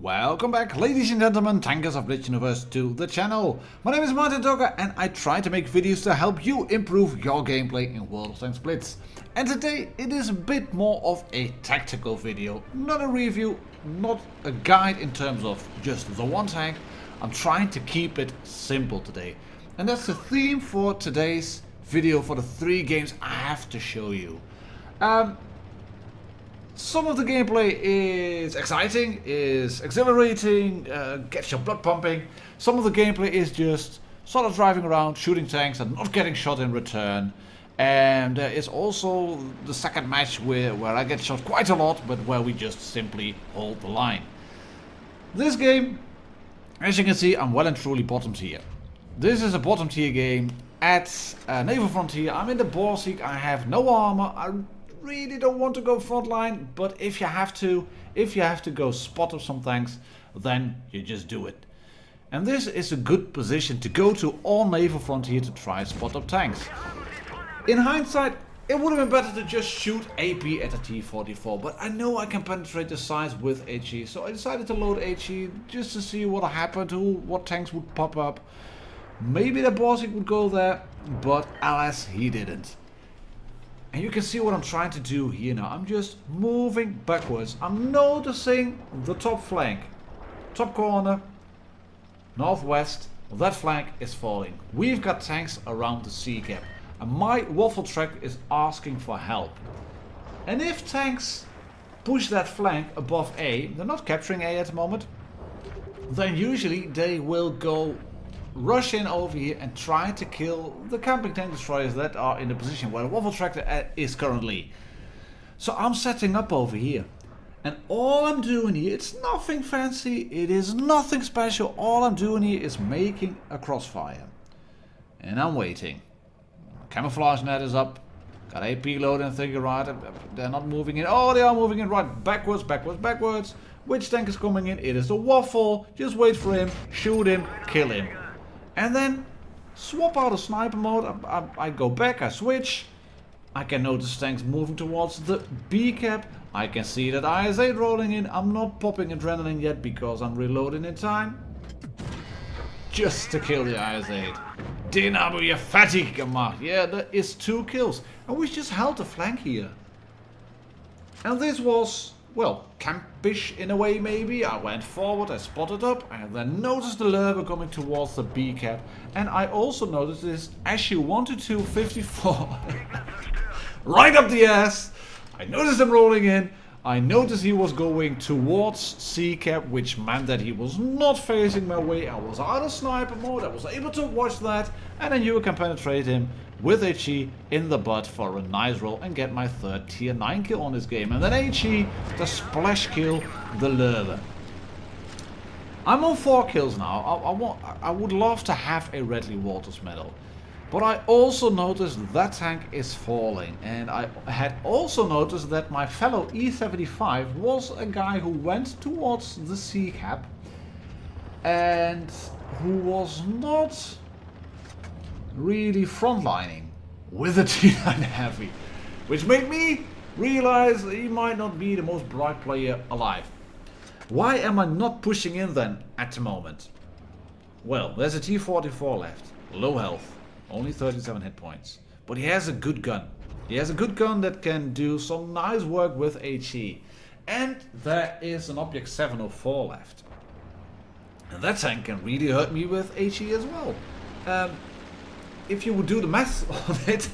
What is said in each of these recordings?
Welcome back, ladies and gentlemen, tankers of Blitz Universe, to the channel. My name is martindogger and I try to make videos to help you improve your gameplay in World of Tanks Blitz. And today it is a bit more of a tactical video, not a review, not a guide in terms of just the one tank. I'm trying to keep it simple today. And that's the theme for today's video for the 3 games I have to show you. Some of the gameplay is exciting, is exhilarating, gets your blood pumping. Some of the gameplay is just sort of driving around, shooting tanks and not getting shot in return. And there is also the second match where I get shot quite a lot, but where we just simply hold the line. This game, as you can see, I'm well and truly bottom tier. This is a bottom tier game at Naval Frontier. I'm in the Boar Sieg, I have no armor. I really don't want to go frontline, but if you have to go spot up some tanks, then you just do it. And this is a good position to go to on Naval Frontier to try spot up tanks. In hindsight, it would have been better to just shoot AP at a T-44, but I know I can penetrate the sides with HE, so I decided to load HE just to see what happened, what tanks would pop up. Maybe the Boar Sieg would go there, but alas, he didn't. And you can see what I'm trying to do here now. I'm just moving backwards. I'm noticing the top flank. Top corner. Northwest. That flank is falling. We've got tanks around the sea cap. And my waffle track is asking for help. And if tanks push that flank above A, they're not capturing A at the moment, then usually they will go rush in over here and try to kill the camping tank destroyers that are in the position where the waffle tractor is currently. So I'm setting up over here, and all I'm doing here, it's nothing fancy, it is nothing special. All I'm doing here is making a crossfire, and I'm waiting. Camouflage net is up, got AP load and thinking, right, they're not moving in. Oh, they are moving in, right, backwards, backwards, backwards. Which tank is coming in? It is the waffle. Just wait for him, shoot him, kill him. And then swap out of sniper mode. I go back, I switch. I can notice tanks moving towards the B cap. I can see that IS-8 rolling in. I'm not popping adrenaline yet because I'm reloading in time. Just to kill the IS-8. Den habe ich fertig gemacht. Yeah, that is 2 kills. And we just held the flank here. And this was, well, campish in a way maybe. I went forward, I spotted up, I then noticed the lurver coming towards the B cap. And I also noticed this SU-122 54 right up the ass. I noticed him rolling in. I noticed he was going towards C cap, which meant that he was not facing my way. I was out of sniper mode, I was able to watch that, and then you can penetrate him with HE in the butt for a nice roll and get my 3rd tier 9 kill on this game. And then HE to splash kill the lurver. I'm on 4 kills now. I would love to have a Redley Walters medal. But I also noticed that tank is falling, and I had also noticed that my fellow E75 was a guy who went towards the C cap and who was not really frontlining with a T9 heavy, which made me realize he might not be the most bright player alive. Why am I not pushing in then at the moment? Well, there's a T44 left, low health. Only 37 hit points. But he has a good gun. He has a good gun that can do some nice work with HE. And there is an Object 704 left. And that tank can really hurt me with HE as well. If you would do the math on it,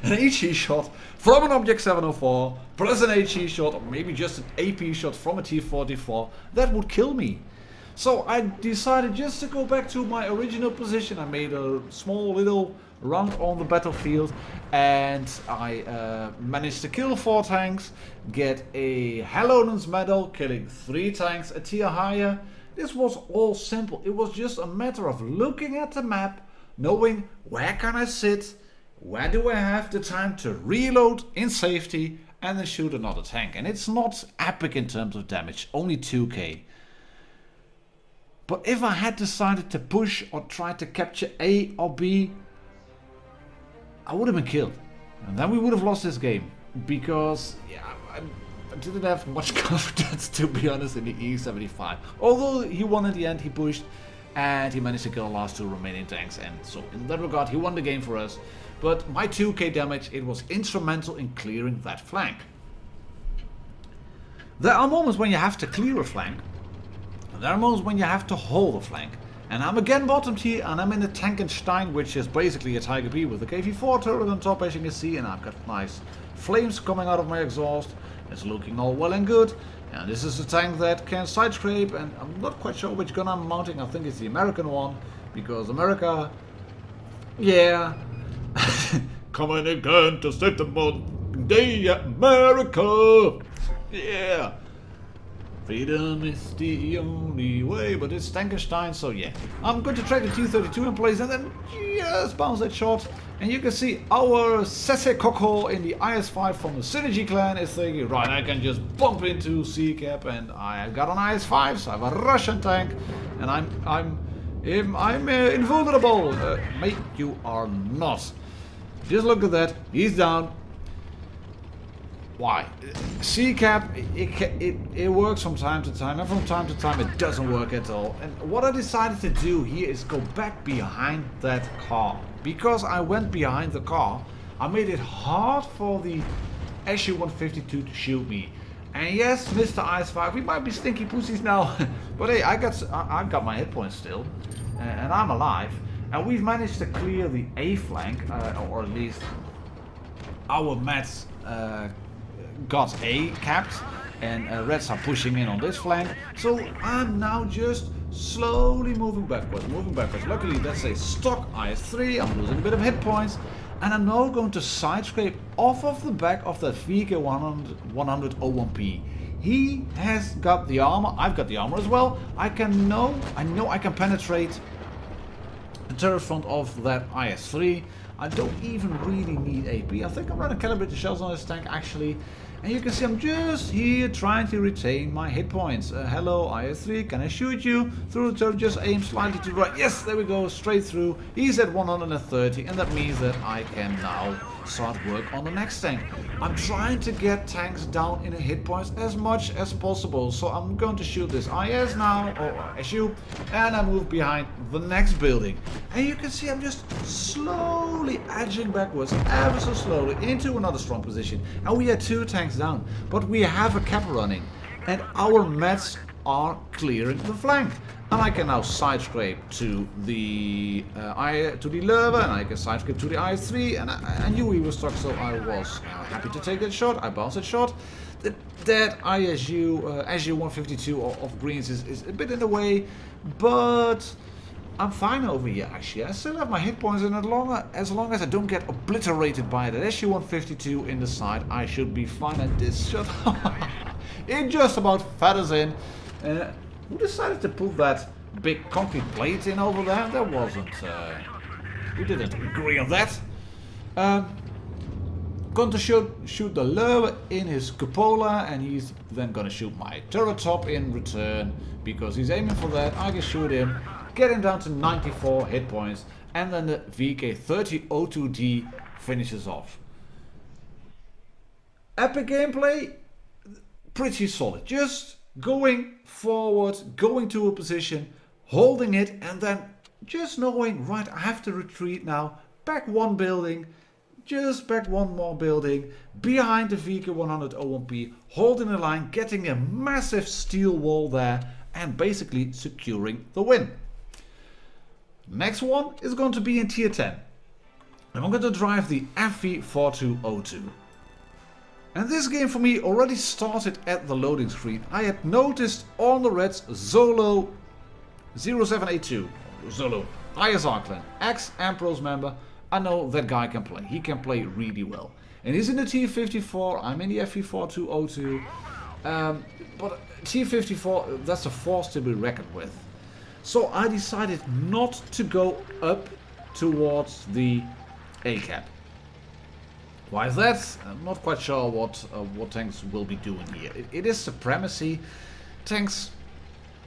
an HE shot from an Object 704 plus an HE shot, or maybe just an AP shot from a T44, that would kill me. So I decided just to go back to my original position. I made a small little round on the battlefield, and I managed to kill 4 tanks, get a Hellonen's medal, killing 3 tanks a tier higher. This was all simple. It was just a matter of looking at the map, knowing where can I sit, where do I have the time to reload in safety, and then shoot another tank. And it's not epic in terms of damage, only 2k. But if I had decided to push or try to capture A or B, I would have been killed. And then we would have lost this game. Because, yeah, didn't have much confidence, to be honest, in the E75. Although he won in the end, he pushed, and he managed to kill the last 2 remaining tanks, and so in that regard, he won the game for us. But my 2k damage, it was instrumental in clearing that flank. There are moments when you have to clear a flank, and there are moments when you have to hold a flank. And I'm again bottomed here, and I'm in the Tankenstein, which is basically a Tiger B with a KV-4 turret on top, as you can see, and I've got nice flames coming out of my exhaust. It's looking all well and good, and this is a tank that can side scrape, and I'm not quite sure which gun I'm mounting. I think it's the American one, because America, yeah, coming again to save the modern day, America, yeah. Freedom is the only way, but it's Tankenstein, so yeah. I'm going to try the T-32 in place and then just bounce that shot. And you can see our Sese Cockhole in the IS-5 from the Synergy clan is thinking, right, I can just bump into Sieg, and I got an IS-5, so I have a Russian tank, and I'm invulnerable. Mate, you are not. Just look at that, he's down. Why? C-cap, it works from time to time, and from time to time it doesn't work at all. And what I decided to do here is go back behind that car. Because I went behind the car, I made it hard for the SU-152 to shoot me. And yes, Mr. IS-5, we might be stinky pussies now, but hey, I got my hit points still, and I'm alive. And we've managed to clear the A flank, or at least our mats got A capped, and Reds are pushing in on this flank. So I'm now just slowly moving backwards. Luckily that's a stock IS-3, I'm losing a bit of hit points, and I'm now going to side scrape off of the back of that VK100-01P. He has got the armor, I've got the armor as well. I know I can penetrate the turret front of that IS-3. I don't even really need AP. I think I'm running calibrated shells on this tank actually. And you can see I'm just here trying to retain my hit points. Hello IS-3, can I shoot you? Through the turret, just aim slightly to the right. Yes, there we go, straight through. He's at 130, and that means that I can now start work on the next tank. I'm trying to get tanks down in hit points as much as possible. So I'm going to shoot this IS now, or SU, and I move behind the next building. And you can see I'm just slowly edging backwards, ever so slowly, into another strong position. And we are 2 tanks down, but we have a cap running, and our mats are clearing the flank. And I can now side scrape to the Löwe, and I can side scrape to the IS-3, and I knew he was stuck, so I was happy to take that shot. I bounced that shot. That SU-152 of greens is a bit in the way, but I'm fine over here actually. I still have my hit points, and as long as I don't get obliterated by that SU-152 in the side, I should be fine. And this shot, it just about feathers in. Who decided to put that big concrete plate in over there? That wasn't... we didn't agree on that. Going to shoot the Löwe in his cupola, and he's then going to shoot my turret top in return, because he's aiming for that. I can shoot him, get him down to 94 hit points, and then the VK3002D finishes off. Epic gameplay, pretty solid. Just going forward, going to a position, holding it, and then just knowing, right, I have to retreat now, back 1 building, just back 1 more building, behind the VK100-01P, holding the line, getting a massive steel wall there, and basically securing the win. Next one is going to be in tier 10. And I'm going to drive the FV4202. And this game for me already started at the loading screen. I had noticed on the Reds Zolo 0782, Zolo, ISR clan, ex-Emperor's member. I know that guy can play. He can play really well. And he's in the T54, I'm in the FV4202. But T54, that's a force to be reckoned with. So I decided not to go up towards the A-cap. Why is that? I'm not quite sure what tanks will be doing here. It is supremacy. Tanks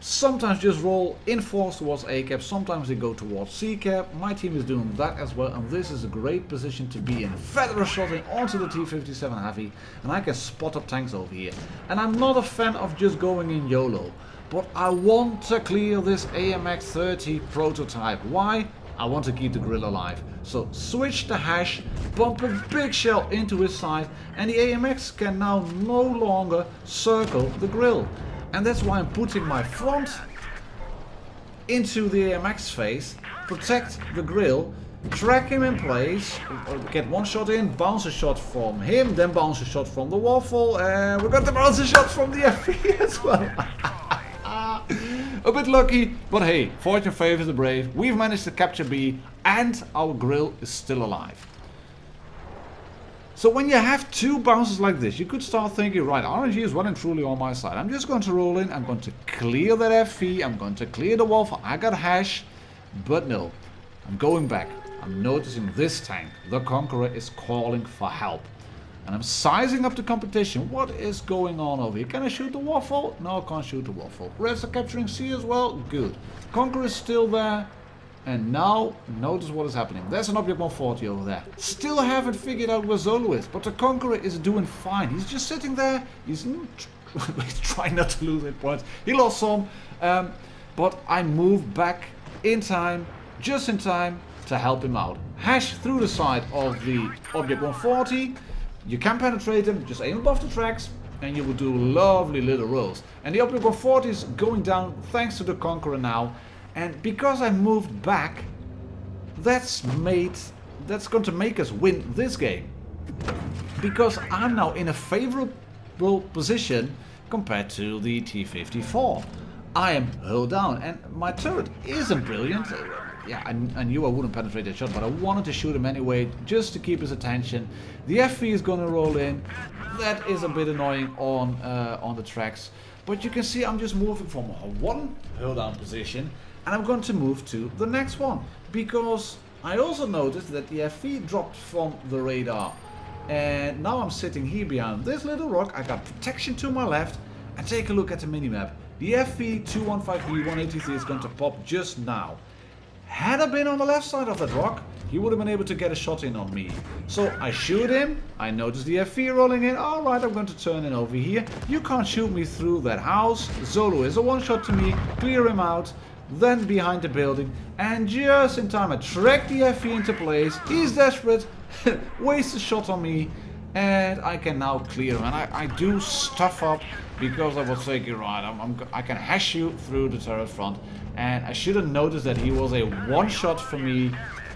sometimes just roll in force towards A cap, sometimes they go towards C cap. My team is doing that as well, and this is a great position to be in. Federer shotting onto the T-57 heavy, and I can spot up tanks over here. And I'm not a fan of just going in YOLO, but I want to clear this AMX 30 prototype. Why? I want to keep the grill alive. So switch the hash, bump a big shell into his side, and the AMX can now no longer circle the grill. And that's why I'm putting my front into the AMX face, protect the grill, track him in place, get one shot in, bounce a shot from him, then bounce a shot from the waffle, and we got the bounce a shot from the FP as well. A bit lucky, but hey, fortune favors the brave. We've managed to capture B, and our grill is still alive. So when you have two bounces like this, you could start thinking, right, RNG is well and truly on my side. I'm just going to roll in, I'm going to clear that FV, I'm going to clear the waffle, I got hash, but no, I'm going back. I'm noticing this tank, the Conqueror, is calling for help. And I'm sizing up the competition. What is going on over here? Can I shoot the waffle? No, I can't shoot the waffle. Reds are capturing C as well? Good. Conqueror is still there. And now, notice what is happening. There's an object 140 over there. Still haven't figured out where Zolo is, but the Conqueror is doing fine. He's just sitting there. He's trying not to lose 8 points. He lost some, but I moved back in time, just in time, to help him out. Hash through the side of the object 140. You can penetrate him, just aim above the tracks, and you will do lovely little rolls. And the object 140 is going down thanks to the Conqueror now. And because I moved back, that's going to make us win this game. Because I'm now in a favorable position compared to the T-54. I am hull down, and my turret isn't brilliant. Yeah, I knew I wouldn't penetrate that shot, but I wanted to shoot him anyway, just to keep his attention. The FV is going to roll in. That is a bit annoying on the tracks. But you can see I'm just moving from one hull down position, and I'm going to move to the next one. Because I also noticed that the FV dropped from the radar. And now I'm sitting here behind this little rock. I got protection to my left. And take a look at the minimap. The FV215B183 is going to pop just now. Had I been on the left side of that rock, he would have been able to get a shot in on me. So I shoot him, I notice the FV rolling in, alright, I'm going to turn in over here. You can't shoot me through that house. Zolo is a one shot to me, clear him out, then behind the building, and just in time I track the FV into place. He's desperate, wastes a shot on me, and I can now clear him. And I do stuff up because I was thinking, right, I can hash you through the turret front. And I should have noticed that he was a one shot for me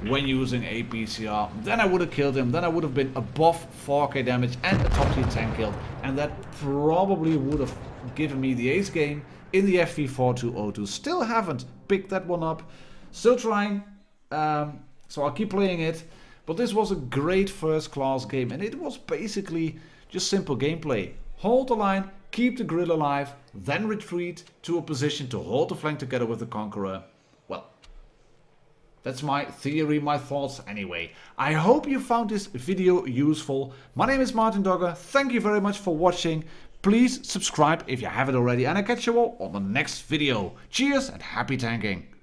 when using APCR. Then I would have killed him. Then I would have been above 4k damage and a top tier 10 kill. And that probably would have given me the ace game in the FV4202. Still haven't picked that one up. Still trying. So I'll keep playing it. But this was a great first class game. And it was basically just simple gameplay. Hold the line. Keep the grill alive, then retreat to a position to hold the flank together with the Conqueror. Well, that's my theory, my thoughts anyway. I hope you found this video useful. My name is martindogger. Thank you very much for watching. Please subscribe if you haven't already, and I'll catch you all on the next video. Cheers and happy tanking.